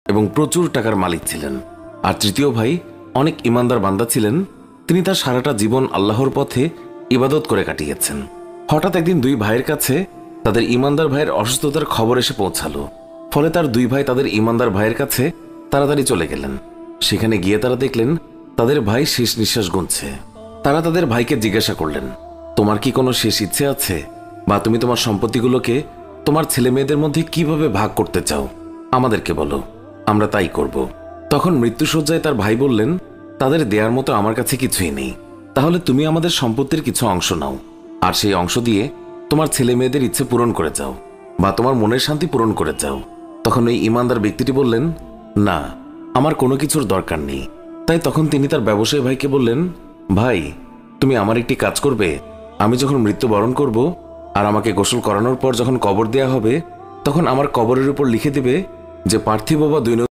এবং প্রচুর টাকার মালিক ছিলেন। আর তৃতীয় ভাই অনেক ইমানদার বান্দা ছিলেন। তিনি তার সারাটা জীবন আল্লাহর পথে ইবাদত করে কাটিয়েছেন। হঠাৎ একদিন দুই ভাইয়ের কাছে তাদের ইমানদার ভাইয়ের অসুস্থতার খবর এসে পৌঁছালো। ফলে তার দুই ভাই তাদের ইমানদার ভাইয়ের কাছে তাড়াতাড়ি চলে গেলেন। সেখানে গিয়ে তারা দেখলেন তাদের ভাই শেষ নিঃশ্বাস গুনছে। তারা তাদের ভাইকে জিজ্ঞাসা করলেন, তোমার কি কোনো শেষ ইচ্ছে আছে, বা তুমি তোমার সম্পত্তিগুলোকে তোমার ছেলে মেয়েদের মধ্যে কিভাবে ভাগ করতে চাও? আমাদেরকে বলো, আমরা তাই করব। তখন মৃত্যুশয্যায় তার ভাই বললেন, তাদের দেয়ার মতো আমার কাছে কিছুই নেই। তাহলে তুমি আমাদের সম্পত্তির কিছু অংশ নাও, আর সেই অংশ দিয়ে তোমার ছেলে মেয়েদের ইচ্ছে পূরণ করে যাও, বা তোমার মনের শান্তি পূরণ করে যাও। তখন ওই ইমানদার ব্যক্তিটি বললেন, না, আমার কোনো কিছুর দরকার নেই। তাই তখন তিনি তার ব্যবসায়ী ভাইকে বললেন, ভাই, তুমি আমার একটি কাজ করবে। আমি যখন মৃত্যুবরণ করব আর আমাকে গোসল করানোর পর যখন কবর দেয়া হবে, তখন আমার কবরের উপর লিখে দেবে যে পার্থিব বা